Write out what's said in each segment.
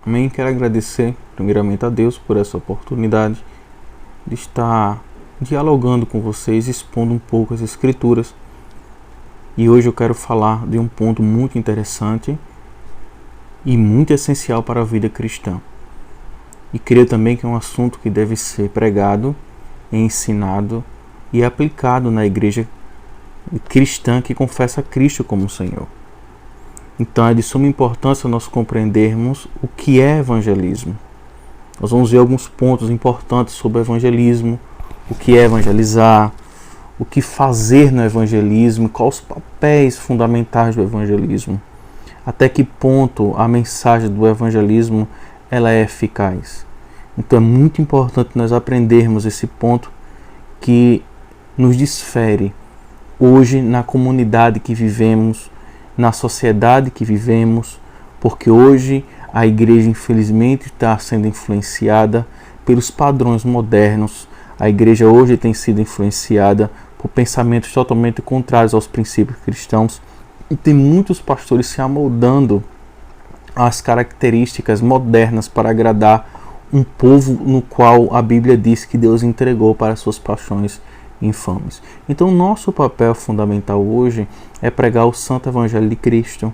Amém? Quero agradecer primeiramente a Deus por essa oportunidade de estar dialogando com vocês, expondo um pouco as Escrituras. E hoje eu quero falar de um ponto muito interessante e muito essencial para a vida cristã. E creio também que é um assunto que deve ser pregado, ensinado e aplicado na igreja cristã que confessa Cristo como Senhor. Então é de suma importância nós compreendermos o que é evangelismo. Nós vamos ver alguns pontos importantes sobre o evangelismo, o que é evangelizar, o que fazer no evangelismo, quais os papéis fundamentais do evangelismo, até que ponto a mensagem do evangelismo ela é eficaz. Então é muito importante nós aprendermos esse ponto que nos desfere hoje na comunidade que vivemos, na sociedade que vivemos, porque hoje a igreja infelizmente está sendo influenciada pelos padrões modernos. A igreja hoje tem sido influenciada por pensamentos totalmente contrários aos princípios cristãos e tem muitos pastores se amoldando às características modernas para agradar um povo no qual a Bíblia diz que Deus entregou para suas paixões infames. Então, nosso papel fundamental hoje é pregar o santo evangelho de Cristo.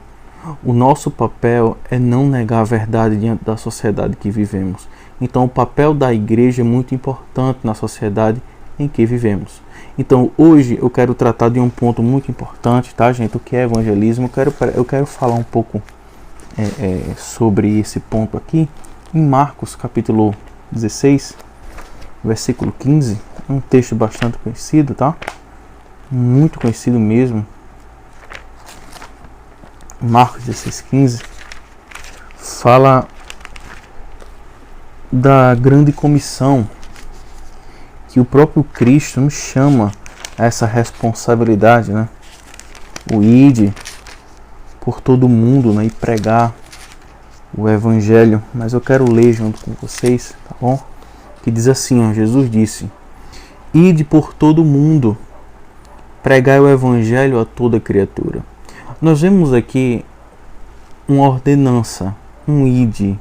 O nosso papel é não negar a verdade diante da sociedade que vivemos. Então, o papel da igreja é muito importante na sociedade em que vivemos. Então, hoje eu quero tratar de um ponto muito importante, tá, gente? O que é evangelismo? Eu quero falar um pouco sobre esse ponto aqui em Marcos, capítulo 16, versículo 15. Um texto bastante conhecido, tá? Muito conhecido mesmo. Marcos 16:15 fala da grande comissão que o próprio Cristo nos chama a essa responsabilidade, né? O ide por todo mundo, né? E pregar o evangelho. Mas eu quero ler junto com vocês, tá bom? Que diz assim, ó, Jesus disse: ide por todo mundo, pregai o evangelho a toda criatura. Nós vemos aqui uma ordenança, um ide.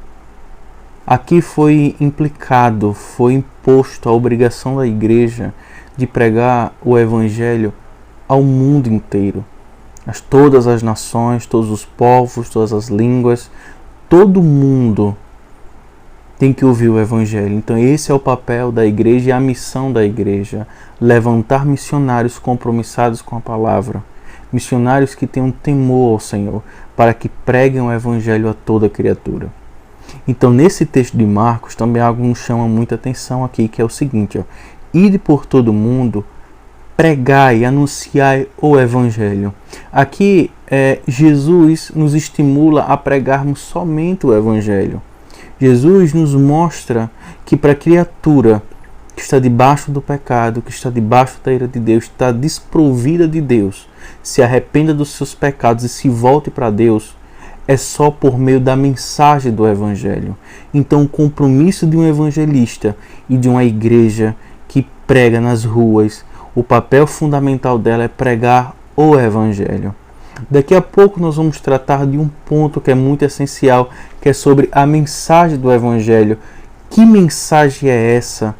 Aqui foi implicado, foi imposto a obrigação da igreja de pregar o evangelho ao mundo inteiro. Todas as nações, todos os povos, todas as línguas, todo mundo tem que ouvir o evangelho. Então esse é o papel da igreja e a missão da igreja. Levantar missionários compromissados com a palavra. Missionários que tenham temor ao Senhor, para que preguem o evangelho a toda criatura. Então nesse texto de Marcos também algo nos chama muita atenção aqui, que é o seguinte, ó: ide por todo mundo, pregai, anunciai o evangelho. Aqui Jesus nos estimula a pregarmos somente o evangelho. Jesus nos mostra que para a criatura que está debaixo do pecado, que está debaixo da ira de Deus, está desprovida de Deus, se arrependa dos seus pecados e se volte para Deus, é só por meio da mensagem do evangelho. Então o compromisso de um evangelista e de uma igreja que prega nas ruas, o papel fundamental dela é pregar o evangelho. Daqui a pouco nós vamos tratar de um ponto que é muito essencial, que é sobre a mensagem do evangelho. Que mensagem é essa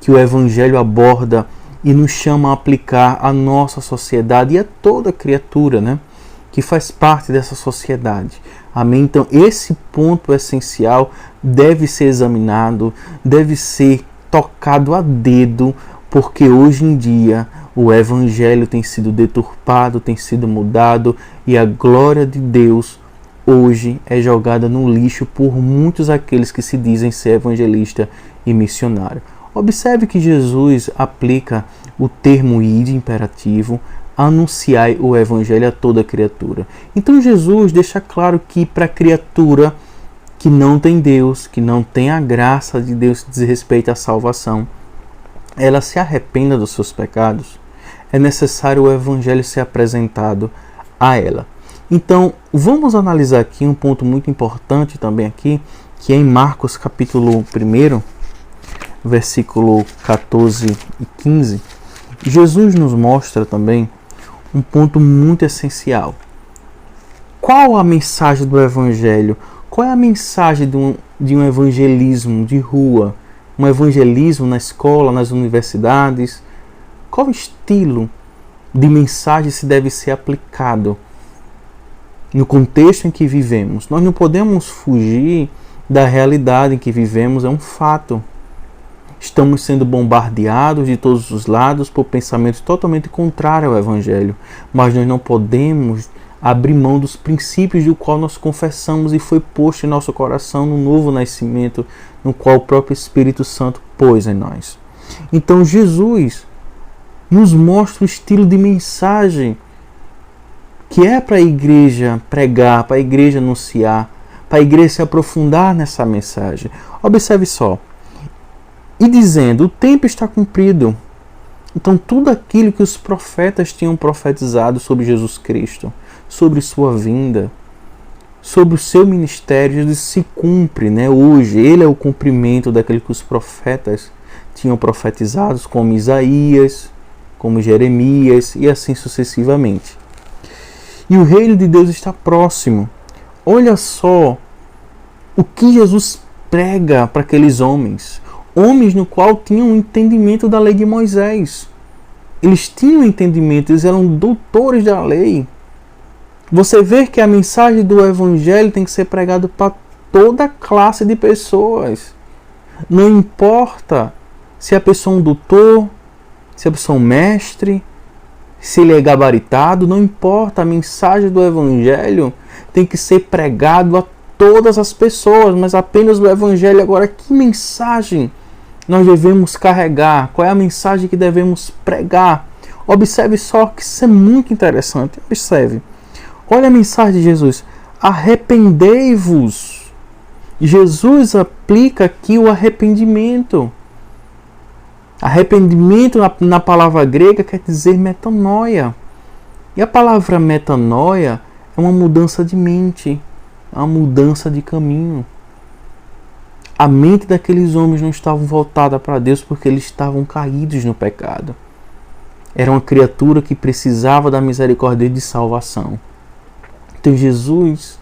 que o evangelho aborda e nos chama a aplicar à nossa sociedade e a toda criatura, né, que faz parte dessa sociedade? Amém? Então esse ponto essencial deve ser examinado, deve ser tocado a dedo, porque hoje em dia o evangelho tem sido deturpado, tem sido mudado, e a glória de Deus hoje é jogada no lixo por muitos aqueles que se dizem ser evangelista e missionário. Observe que Jesus aplica o termo ide imperativo, anunciai o evangelho a toda criatura. Então Jesus deixa claro que para a criatura que não tem Deus, que não tem a graça de Deus que diz respeito à salvação, ela se arrependa dos seus pecados, é necessário o evangelho ser apresentado a ela. Então, vamos analisar aqui um ponto muito importante também aqui, que é em Marcos capítulo 1, versículo 14 e 15. Jesus nos mostra também um ponto muito essencial. Qual a mensagem do evangelho? qual é a mensagem de um evangelismo de rua? Um evangelismo na escola, nas universidades? Qual estilo de mensagem se deve ser aplicado no contexto em que vivemos? Nós não podemos fugir da realidade em que vivemos, é um fato. Estamos sendo bombardeados de todos os lados por pensamentos totalmente contrários ao Evangelho, mas nós não podemos abrir mão dos princípios do qual nós confessamos e foi posto em nosso coração no novo nascimento, no qual o próprio Espírito Santo pôs em nós. Então Jesus nos mostra o estilo de mensagem que é para a igreja pregar, para a igreja anunciar, para a igreja se aprofundar nessa mensagem. Observe só. E dizendo, o tempo está cumprido. Então tudo aquilo que os profetas tinham profetizado sobre Jesus Cristo, sobre sua vinda, sobre o seu ministério, Jesus se cumpre, né? Hoje. Ele é o cumprimento daquilo que os profetas tinham profetizado, como Isaías, como Jeremias e assim sucessivamente. E o reino de Deus está próximo. Olha só o que Jesus prega para aqueles homens. Homens no qual tinham um entendimento da lei de Moisés. Eles tinham entendimento, eles eram doutores da lei. Você vê que a mensagem do Evangelho tem que ser pregada para toda classe de pessoas. Não importa se a pessoa é um doutor, se a pessoa é um mestre, se ele é gabaritado, não importa. A mensagem do Evangelho tem que ser pregado a todas as pessoas, mas apenas o Evangelho. Agora, que mensagem nós devemos carregar? Qual é a mensagem que devemos pregar? Observe só que isso é muito interessante. Observe. Olha a mensagem de Jesus. Arrependei-vos. Jesus aplica aqui o arrependimento. Arrependimento na palavra grega quer dizer metanoia. E a palavra metanoia é uma mudança de mente, é uma mudança de caminho. A mente daqueles homens não estava voltada para Deus porque eles estavam caídos no pecado. Era uma criatura que precisava da misericórdia de salvação. Então Jesus,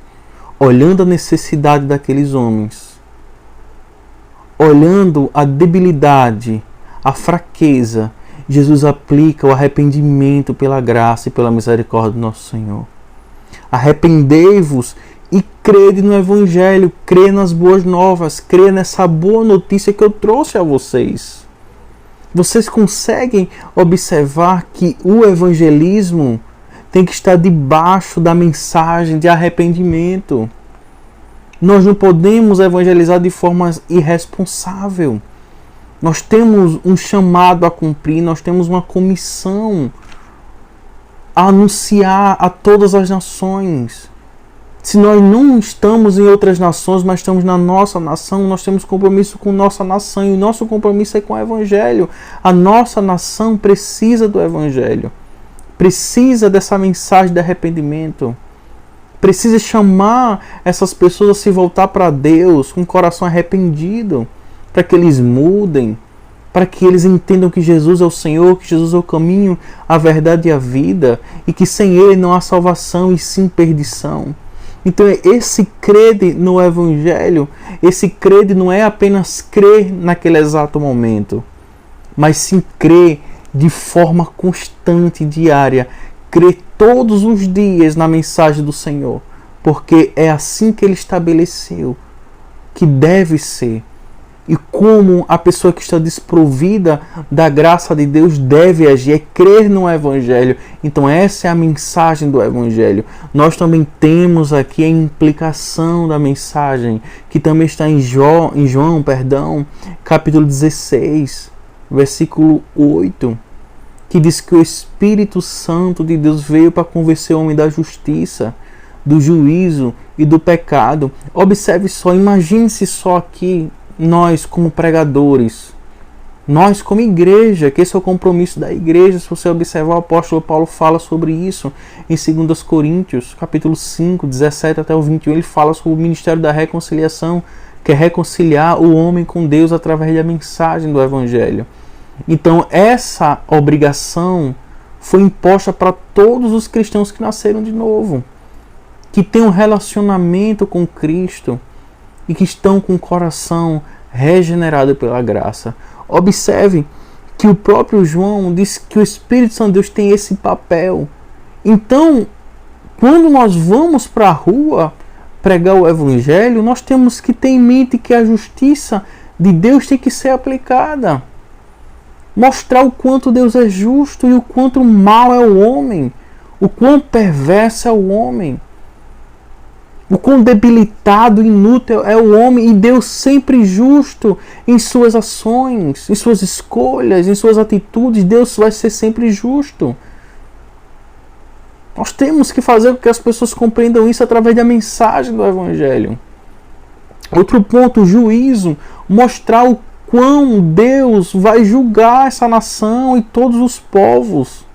olhando a necessidade daqueles homens, olhando a debilidade, a fraqueza, Jesus aplica o arrependimento pela graça e pela misericórdia do nosso Senhor. Arrependei-vos e crede no Evangelho, crê nas boas novas, crê nessa boa notícia que eu trouxe a vocês. Vocês conseguem observar que o evangelismo tem que estar debaixo da mensagem de arrependimento. Nós não podemos evangelizar de forma irresponsável. Nós temos um chamado a cumprir, nós temos uma comissão a anunciar a todas as nações. Se nós não estamos em outras nações, mas estamos na nossa nação, nós temos compromisso com nossa nação e o nosso compromisso é com o Evangelho. A nossa nação precisa do Evangelho, precisa dessa mensagem de arrependimento, precisa chamar essas pessoas a se voltar para Deus com o coração arrependido, para que eles mudem, para que eles entendam que Jesus é o Senhor, que Jesus é o caminho, a verdade e a vida, e que sem Ele não há salvação e sim perdição. Então esse crede no Evangelho, esse crede não é apenas crer naquele exato momento, mas sim crer de forma constante, diária, crer todos os dias na mensagem do Senhor, porque é assim que Ele estabeleceu que deve ser. E como a pessoa que está desprovida da graça de Deus deve agir, é crer no Evangelho. Então essa é a mensagem do Evangelho. Nós também temos aqui a implicação da mensagem, que também está em João, capítulo 16, versículo 8, que diz que o Espírito Santo de Deus veio para convencer o homem da justiça, do juízo e do pecado. Observe só, imagine-se só aqui, nós como pregadores, nós como igreja, que esse é o compromisso da igreja. Se você observar, o apóstolo Paulo fala sobre isso em 2 Coríntios, capítulo 5, 17 até o 21, ele fala sobre o ministério da reconciliação, que é reconciliar o homem com Deus através da mensagem do Evangelho. Então essa obrigação foi imposta para todos os cristãos que nasceram de novo, que têm um relacionamento com Cristo, e que estão com o coração regenerado pela graça. Observe que o próprio João diz que o Espírito Santo de Deus tem esse papel. Então, quando nós vamos para a rua pregar o Evangelho, nós temos que ter em mente que a justiça de Deus tem que ser aplicada. Mostrar o quanto Deus é justo e o quanto mal é o homem, o quão perverso é o homem, o quão debilitado e inútil é o homem, e Deus sempre justo em suas ações, em suas escolhas, em suas atitudes. Deus vai ser sempre justo. Nós temos que fazer com que as pessoas compreendam isso através da mensagem do Evangelho. Outro ponto, juízo. Mostrar o quão Deus vai julgar essa nação e todos os povos.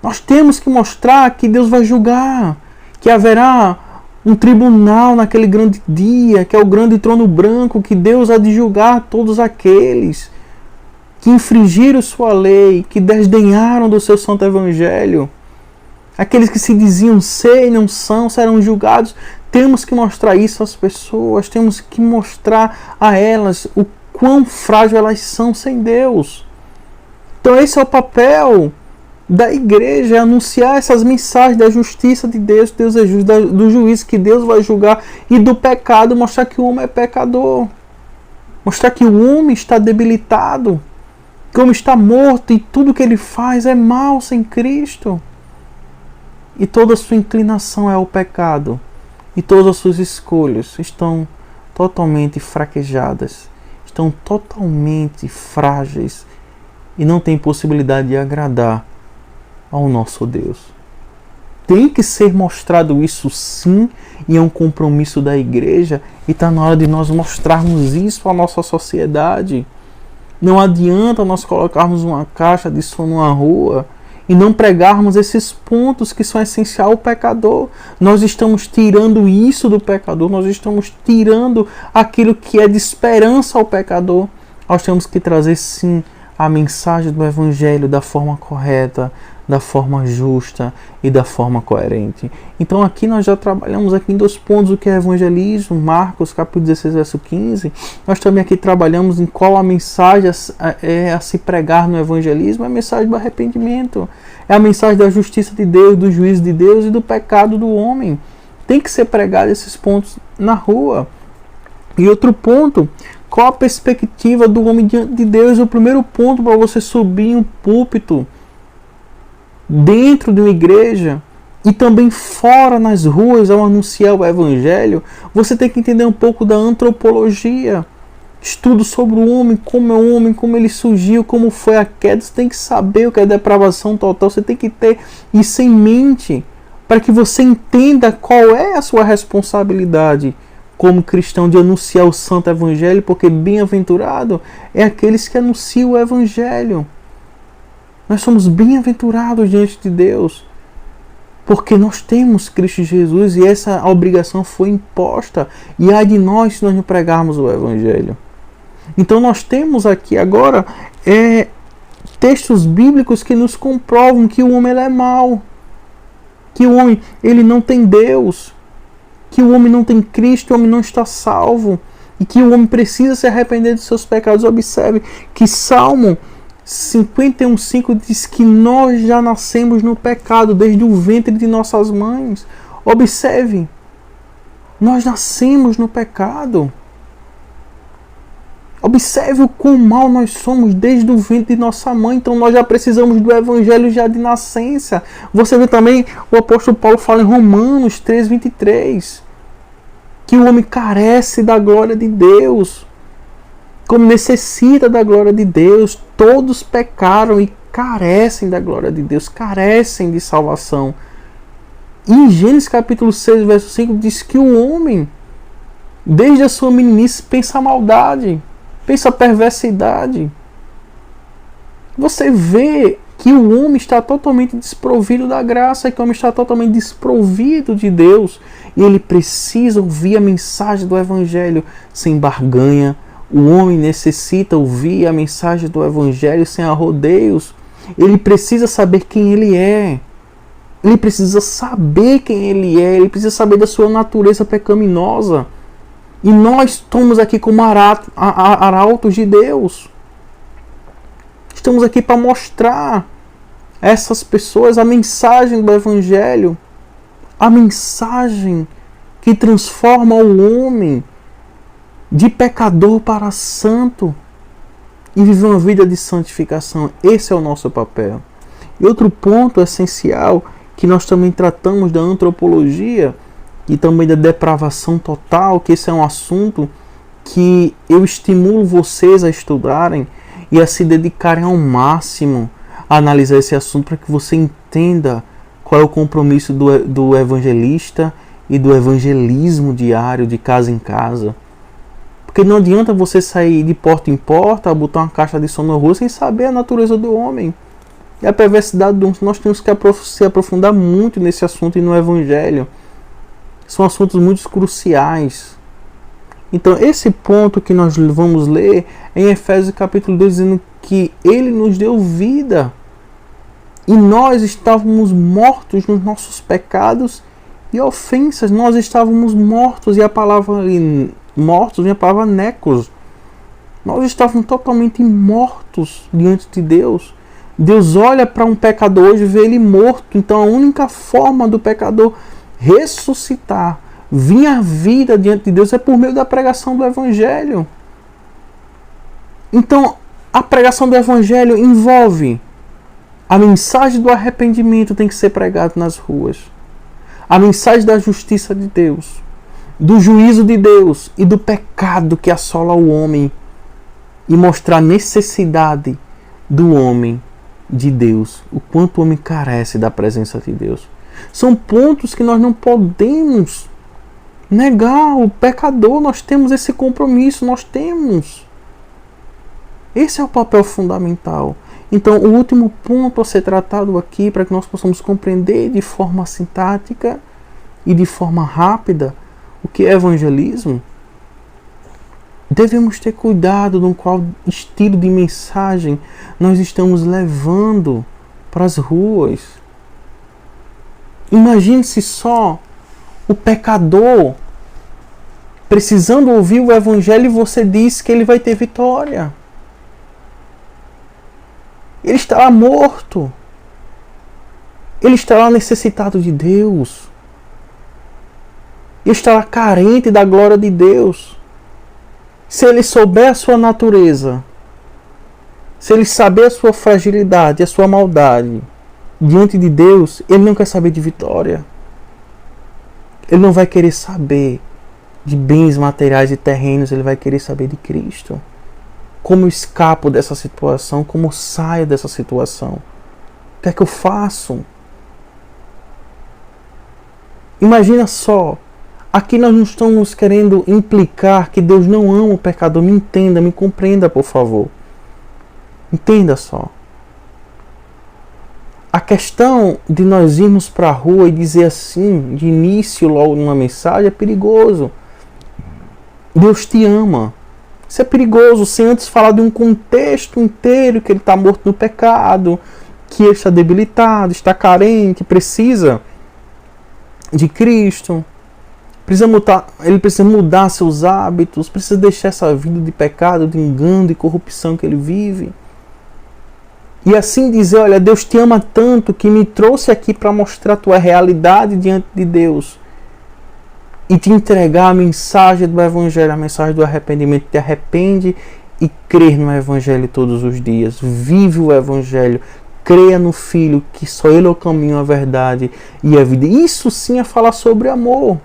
Nós temos que mostrar que Deus vai julgar, que haverá um tribunal naquele grande dia, que é o grande trono branco, que Deus há de julgar todos aqueles que infringiram sua lei, que desdenharam do seu santo evangelho. Aqueles que se diziam ser e não são, serão julgados. Temos que mostrar isso às pessoas, temos que mostrar a elas o quão frágil elas são sem Deus. Então esse é o papel da igreja, anunciar essas mensagens da justiça de Deus, Deus é justo, do juízo que Deus vai julgar, e do pecado, mostrar que o homem é pecador, mostrar que o homem está debilitado, que o homem está morto e tudo que ele faz é mal sem Cristo, e toda a sua inclinação é ao pecado, e todas as suas escolhas estão totalmente fraquejadas, estão totalmente frágeis e não têm possibilidade de agradar ao nosso Deus. Tem que ser mostrado isso sim, e é um compromisso da igreja, e está na hora de nós mostrarmos isso à nossa sociedade. Não adianta nós colocarmos uma caixa de som numa rua e não pregarmos esses pontos que são essenciais ao pecador. Nós estamos tirando isso do pecador, nós estamos tirando aquilo que é de esperança ao pecador. Nós temos que trazer sim a mensagem do Evangelho da forma correta, da forma justa e da forma coerente. Então aqui nós já trabalhamos aqui em 2 pontos o que é evangelismo, Marcos capítulo 16, verso 15. Nós também aqui trabalhamos em qual a mensagem a se pregar no evangelismo. É a mensagem do arrependimento, é a mensagem da justiça de Deus, do juízo de Deus e do pecado do homem. Tem que ser pregado esses pontos na rua. E outro ponto, qual a perspectiva do homem diante de Deus? O primeiro ponto para você subir em um púlpito dentro de uma igreja e também fora nas ruas ao anunciar o evangelho, você tem que entender um pouco da antropologia, estudo sobre o homem, como ele surgiu, como foi a queda. Você tem que saber o que é depravação total, você tem que ter isso em mente para que você entenda qual é a sua responsabilidade como cristão de anunciar o santo evangelho, porque bem-aventurado é aqueles que anunciam o evangelho. Nós somos bem-aventurados diante de Deus, porque nós temos Cristo Jesus e essa obrigação foi imposta. E ai de nós se nós não pregarmos o Evangelho. Então nós temos aqui agora textos bíblicos que nos comprovam que o homem ele é mau, que o homem ele não tem Deus, que o homem não tem Cristo, o homem não está salvo, e que o homem precisa se arrepender dos seus pecados. Observe que Salmo 51,5 diz que nós já nascemos no pecado desde o ventre de nossas mães. Observe, nós nascemos no pecado. Observe o quão mal nós somos desde o ventre de nossa mãe. Então nós já precisamos do evangelho já de nascença. Você vê também, o apóstolo Paulo fala em Romanos 3,23 que o homem carece da glória de Deus, como necessita da glória de Deus. Todos pecaram e carecem da glória de Deus, carecem de salvação. E em Gênesis capítulo 6, verso 5, diz que o homem, desde a sua meninice, pensa a maldade, pensa a perversidade. Você vê que o homem está totalmente desprovido da graça, que o homem está totalmente desprovido de Deus, e ele precisa ouvir a mensagem do Evangelho sem barganha. O homem necessita ouvir a mensagem do Evangelho sem arrodeios. Ele precisa saber quem ele é. Ele precisa saber quem ele é. Ele precisa saber da sua natureza pecaminosa. E nós estamos aqui como arautos de Deus. Estamos aqui para mostrar a essas pessoas a mensagem do Evangelho. A mensagem que transforma o homem de pecador para santo e viver uma vida de santificação. Esse é o nosso papel. E outro ponto essencial que nós também tratamos da antropologia e também da depravação total, que esse é um assunto que eu estimulo vocês a estudarem e a se dedicarem ao máximo a analisar esse assunto para que você entenda qual é o compromisso do evangelista e do evangelismo diário, de casa em casa. Porque não adianta você sair de porta em porta, botar uma caixa de som na rua sem saber a natureza do homem. E a perversidade do homem. Nós temos que se aprofundar muito nesse assunto e no Evangelho. São assuntos muito cruciais. Então, esse ponto que nós vamos ler é em Efésios capítulo 2, dizendo que Ele nos deu vida. E nós estávamos mortos nos nossos pecados e ofensas. Nós estávamos mortos. E a palavra mortos vem a palavra nekos. Nós estávamos totalmente mortos diante de Deus. Deus olha para um pecador hoje e vê ele morto. Então a única forma do pecador ressuscitar, vir à vida diante de Deus, é por meio da pregação do Evangelho. Então a pregação do Evangelho envolve a mensagem do arrependimento, tem que ser pregada nas ruas. A mensagem da justiça de Deus, do juízo de Deus e do pecado que assola o homem, e mostrar a necessidade do homem de Deus, o quanto o homem carece da presença de Deus. São pontos que nós não podemos negar. O pecador, nós temos esse compromisso, nós temos. Esse é o papel fundamental. Então, o último ponto a ser tratado aqui, para que nós possamos compreender de forma sintática e de forma rápida o que é evangelismo, devemos ter cuidado com qual estilo de mensagem nós estamos levando para as ruas. Imagine-se só o pecador precisando ouvir o Evangelho e você diz que ele vai ter vitória. Ele estará morto. Ele estará necessitado de Deus. Ele estará carente da glória de Deus. Se ele souber a sua natureza, se ele saber a sua fragilidade, a sua maldade diante de Deus, ele não quer saber de vitória. Ele não vai querer saber de bens materiais e terrenos, ele vai querer saber de Cristo. Como eu escapo dessa situação, como eu saio dessa situação. O que é que eu faço? Imagina só. Aqui nós não estamos querendo implicar que Deus não ama o pecador. Me entenda, me compreenda, por favor. Entenda só. A questão de nós irmos para a rua e dizer assim, de início, logo numa mensagem, é perigoso. Deus te ama. Isso é perigoso, sem antes falar de um contexto inteiro, que ele está morto no pecado, que ele está debilitado, está carente, precisa de Cristo. Ele precisa mudar seus hábitos, precisa deixar essa vida de pecado, de engano, de corrupção que ele vive. E assim dizer, olha, Deus te ama tanto que me trouxe aqui para mostrar a tua realidade diante de Deus. E te entregar a mensagem do Evangelho, a mensagem do arrependimento. Te arrepende e crê no Evangelho todos os dias. Vive o Evangelho. Creia no Filho, que só Ele é o caminho, a verdade e a vida. Isso sim é falar sobre amor.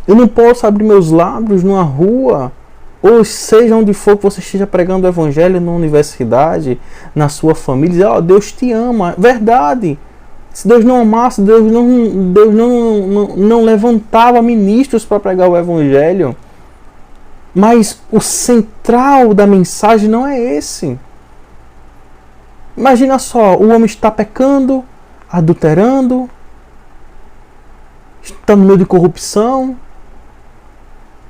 Eu não posso abrir meus lábios numa rua, ou seja onde for que você esteja pregando o Evangelho, na universidade, na sua família, dizer, oh, Deus te ama. Verdade. Se Deus não amasse, Deus não levantava ministros para pregar o Evangelho. Mas o central da mensagem não é esse. Imagina só, o homem está pecando, adulterando, está no meio de corrupção.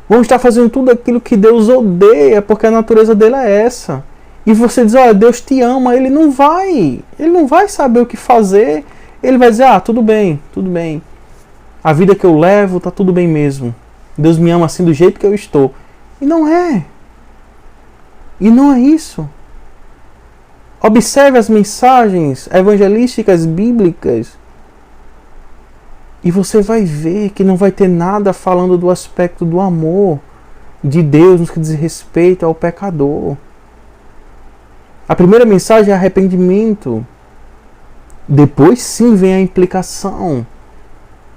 O homem está fazendo tudo aquilo que Deus odeia, porque a natureza dele é essa. E você diz, olha, Deus te ama, ele não vai saber o que fazer. Ele vai dizer, tudo bem. A vida que eu levo está tudo bem mesmo. Deus me ama assim do jeito que eu estou. E não é. E não é isso. Observe as mensagens evangelísticas bíblicas e você vai ver que não vai ter nada falando do aspecto do amor de Deus no que diz respeito ao pecador. A primeira mensagem é arrependimento. Depois sim vem a implicação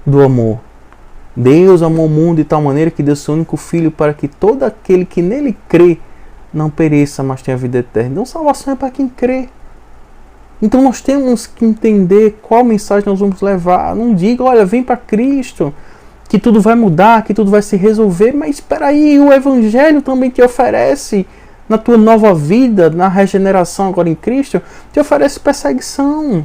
do amor. Deus amou o mundo de tal maneira que deu seu único Filho para que todo aquele que nele crê não pereça, mas tenha vida eterna. Então salvação é para quem crê. Então nós temos que entender qual mensagem nós vamos levar. Não diga, olha, vem para Cristo, que tudo vai mudar, que tudo vai se resolver. Mas espera aí, o Evangelho também te oferece, na tua nova vida, na regeneração agora em Cristo, te oferece perseguição.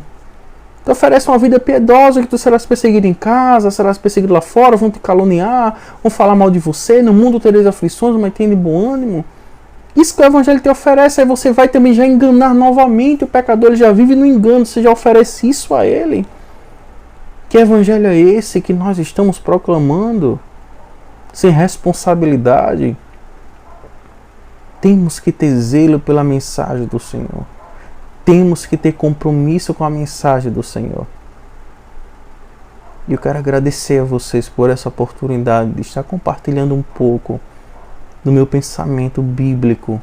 Te oferece uma vida piedosa, que tu serás perseguido em casa, serás perseguido lá fora, vão te caluniar, vão falar mal de você, no mundo tereis aflições, mas tenha de bom ânimo. Isso que o Evangelho te oferece, aí você vai também já enganar novamente o pecador, ele já vive no engano, você já oferece isso a ele. Que Evangelho é esse que nós estamos proclamando? Sem responsabilidade. Temos que ter zelo pela mensagem do Senhor. Temos que ter compromisso com a mensagem do Senhor. E eu quero agradecer a vocês por essa oportunidade de estar compartilhando um pouco do meu pensamento bíblico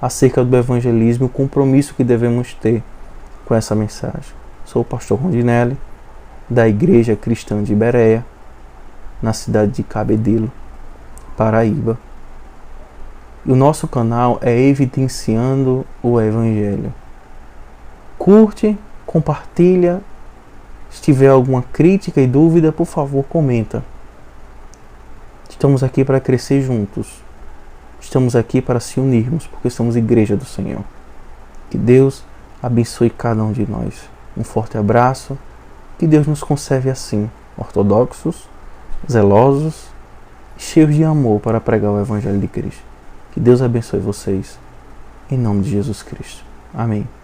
acerca do evangelismo e o compromisso que devemos ter com essa mensagem. Sou o pastor Rondinelli, da Igreja Cristã de Bereia, na cidade de Cabedelo, Paraíba. E o nosso canal é Evidenciando o Evangelho. Curte, compartilha. Se tiver alguma crítica e dúvida, por favor, comenta. Estamos aqui para crescer juntos. Estamos aqui para se unirmos, porque somos Igreja do Senhor. Que Deus abençoe cada um de nós. Um forte abraço. Que Deus nos conserve assim, ortodoxos, zelosos, cheios de amor para pregar o Evangelho de Cristo. Que Deus abençoe vocês. Em nome de Jesus Cristo. Amém.